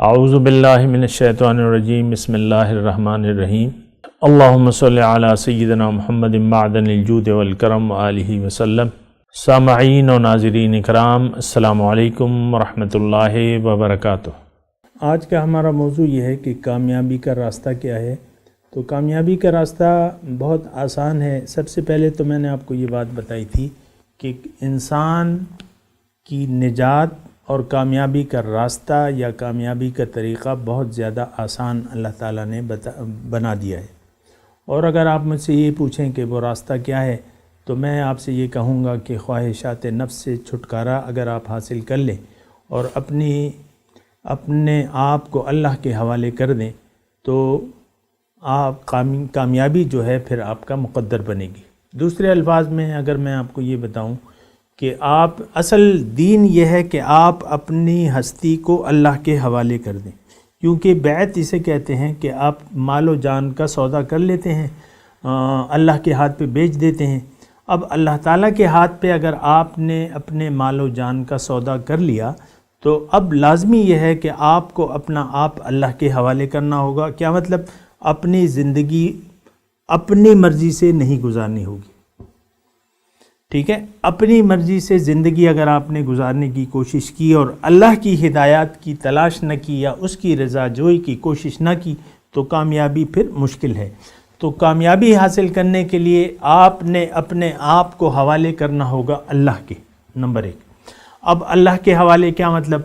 اعوذ باللہ من الشیطان الرجیم بسم اللہ الرحمن الرحیم اللہم صلی علی سیدنا محمد معدن الجود والکرم وآلہ وسلم۔ سامعین و ناظرین اکرام، السلام علیکم ورحمۃ اللہ وبرکاتہ۔ آج کا ہمارا موضوع یہ ہے کہ کامیابی کا راستہ کیا ہے۔ تو کامیابی کا راستہ بہت آسان ہے۔ سب سے پہلے تو میں نے آپ کو یہ بات بتائی تھی کہ انسان کی نجات اور کامیابی کا راستہ یا کامیابی کا طریقہ بہت زیادہ آسان اللہ تعالیٰ نے بنا دیا ہے۔ اور اگر آپ مجھ سے یہ پوچھیں کہ وہ راستہ کیا ہے تو میں آپ سے یہ کہوں گا کہ خواہشات نفس سے چھٹکارا اگر آپ حاصل کر لیں اور اپنے آپ کو اللہ کے حوالے کر دیں تو آپ کامیابی جو ہے پھر آپ کا مقدر بنے گی۔ دوسرے الفاظ میں اگر میں آپ کو یہ بتاؤں کہ اصل دین یہ ہے کہ آپ اپنی ہستی کو اللہ کے حوالے کر دیں، کیونکہ بیعت اسے کہتے ہیں کہ آپ مال و جان کا سودا کر لیتے ہیں، اللہ کے ہاتھ پہ بیچ دیتے ہیں۔ اب اللہ تعالیٰ کے ہاتھ پہ اگر آپ نے اپنے مال و جان کا سودا کر لیا تو اب لازمی یہ ہے کہ آپ کو اپنا آپ اللہ کے حوالے کرنا ہوگا۔ کیا مطلب؟ اپنی زندگی اپنی مرضی سے نہیں گزارنی ہوگی، ٹھیک ہے؟ اپنی مرضی سے زندگی اگر آپ نے گزارنے کی کوشش کی اور اللہ کی ہدایات کی تلاش نہ کی یا اس کی رضا جوئی کی کوشش نہ کی تو کامیابی پھر مشکل ہے۔ تو کامیابی حاصل کرنے کے لیے آپ نے اپنے آپ کو حوالے کرنا ہوگا اللہ کے، نمبر 1۔ اب اللہ کے حوالے کیا مطلب؟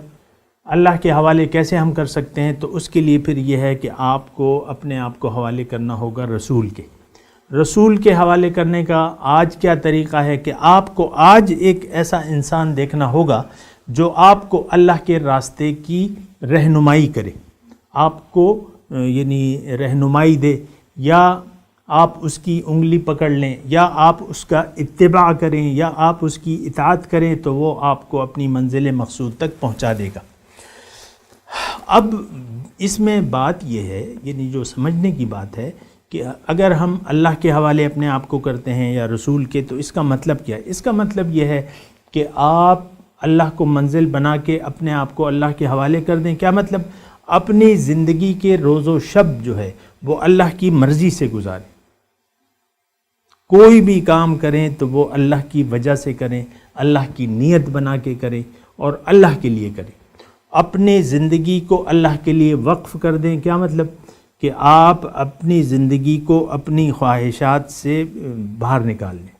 اللہ کے حوالے کیسے ہم کر سکتے ہیں؟ تو اس کے لیے پھر یہ ہے کہ آپ کو اپنے آپ کو حوالے کرنا ہوگا رسول کے۔ رسول کے حوالے کرنے کا آج کیا طریقہ ہے کہ آپ کو آج ایک ایسا انسان دیکھنا ہوگا جو آپ کو اللہ کے راستے کی رہنمائی کرے، آپ کو یعنی رہنمائی دے، یا آپ اس کی انگلی پکڑ لیں یا آپ اس کا اتباع کریں یا آپ اس کی اطاعت کریں تو وہ آپ کو اپنی منزل مقصود تک پہنچا دے گا۔ اب اس میں بات یہ ہے، یعنی جو سمجھنے کی بات ہے کہ اگر ہم اللہ کے حوالے اپنے آپ کو کرتے ہیں یا رسول کے تو اس کا مطلب کیا ہے؟ اس کا مطلب یہ ہے کہ آپ اللہ کو منزل بنا کے اپنے آپ کو اللہ کے حوالے کر دیں۔ کیا مطلب؟ اپنی زندگی کے روز و شب جو ہے وہ اللہ کی مرضی سے گزاریں، کوئی بھی کام کریں تو وہ اللہ کی وجہ سے کریں، اللہ کی نیت بنا کے کریں اور اللہ کے لیے کریں۔ اپنے زندگی کو اللہ کے لیے وقف کر دیں۔ کیا مطلب؟ کہ آپ اپنی زندگی کو اپنی خواہشات سے باہر نکال لیں۔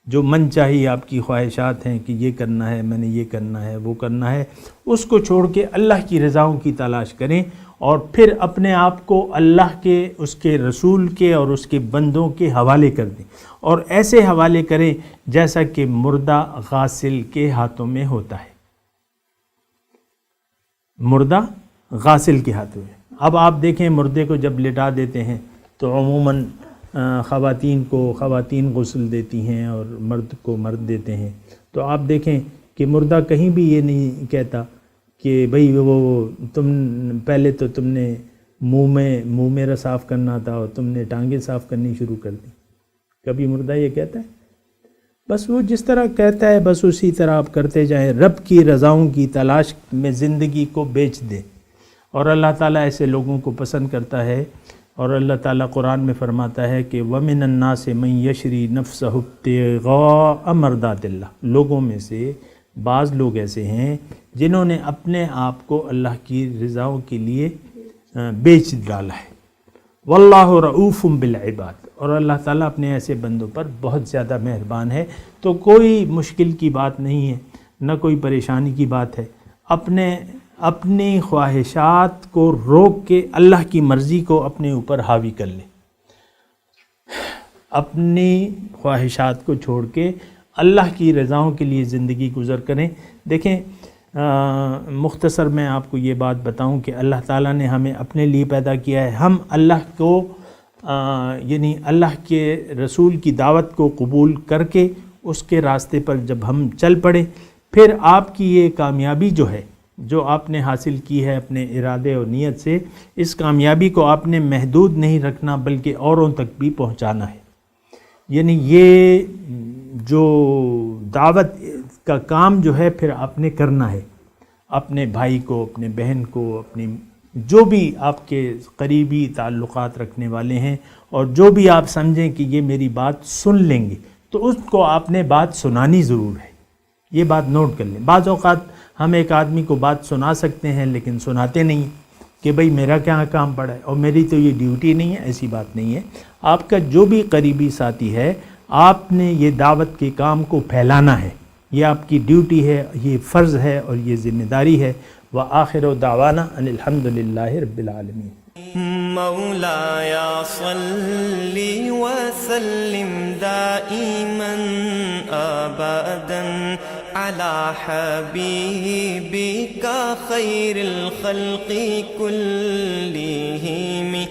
جو من چاہیے آپ کی خواہشات ہیں کہ یہ کرنا ہے، میں نے یہ کرنا ہے، وہ کرنا ہے، اس کو چھوڑ کے اللہ کی رضاؤں کی تلاش کریں اور پھر اپنے آپ کو اللہ کے، اس کے رسول کے اور اس کے بندوں کے حوالے کر دیں، اور ایسے حوالے کریں جیسا کہ مردہ غاسل کے ہاتھوں میں ہوتا ہے۔ مردہ غاسل کے ہاتھوں میں۔ اب آپ دیکھیں مردے کو جب لٹا دیتے ہیں تو عموماً خواتین غسل دیتی ہیں اور مرد کو مرد دیتے ہیں، تو آپ دیکھیں کہ مردہ کہیں بھی یہ نہیں کہتا کہ بھئی وہ تم پہلے تو تم نے منہ میرا صاف کرنا تھا اور تم نے ٹانگیں صاف کرنی شروع کر دی۔ کبھی مردہ یہ کہتا ہے؟ بس وہ جس طرح کہتا ہے بس اسی طرح آپ کرتے جائیں، رب کی رضاؤں کی تلاش میں زندگی کو بیچ دیں۔ اور اللہ تعالیٰ ایسے لوگوں کو پسند کرتا ہے، اور اللہ تعالیٰ قرآن میں فرماتا ہے کہ وَمِنَ النَّاسِ مَن يَشْرِي نَفْسَهُ ابْتِغَاءَ مَرْضَاتِ اللَّهِ، لوگوں میں سے بعض لوگ ایسے ہیں جنہوں نے اپنے آپ کو اللہ کی رضاؤں کے لیے بیچ ڈالا ہے۔ وَاللَّهُ رَءُوفٌ بِالْعِبَادِ، اور اللہ تعالیٰ اپنے ایسے بندوں پر بہت زیادہ مہربان ہے۔ تو کوئی مشکل کی بات نہیں ہے، نہ کوئی پریشانی کی بات ہے۔ اپنی خواہشات کو روک کے اللہ کی مرضی کو اپنے اوپر حاوی کر لیں، اپنی خواہشات کو چھوڑ کے اللہ کی رضاؤں کے لیے زندگی گزر کریں۔ دیکھیں مختصر میں آپ کو یہ بات بتاؤں کہ اللہ تعالیٰ نے ہمیں اپنے لیے پیدا کیا ہے، ہم اللہ کو یعنی اللہ کے رسول کی دعوت کو قبول کر کے اس کے راستے پر جب ہم چل پڑیں، پھر آپ کی یہ کامیابی جو ہے جو آپ نے حاصل کی ہے اپنے ارادے اور نیت سے، اس کامیابی کو آپ نے محدود نہیں رکھنا بلکہ اوروں تک بھی پہنچانا ہے۔ یعنی یہ جو دعوت کا کام جو ہے پھر آپ نے کرنا ہے، اپنے بھائی کو، اپنے بہن کو، اپنی جو بھی آپ کے قریبی تعلقات رکھنے والے ہیں اور جو بھی آپ سمجھیں کہ یہ میری بات سن لیں گے تو اس کو آپ نے بات سنانی ضرور ہے. یہ بات نوٹ کر لیں. بعض اوقات ہم ایک آدمی کو بات سنا سکتے ہیں لیکن سناتے نہیں کہ بھئی میرا کیا کام پڑا ہے اور میری تو یہ ڈیوٹی نہیں ہے. ایسی بات نہیں ہے. آپ کا جو بھی قریبی ساتھی ہے آپ نے یہ دعوت کے کام کو پھیلانا ہے. یہ آپ کی ڈیوٹی ہے, یہ فرض ہے اور یہ ذمہ داری ہے. وآخر دعوانا ان الحمد للہ رب العالمین. مولاي صل وسلم دائما أبدا على حبيبك خير الخلق كلهم.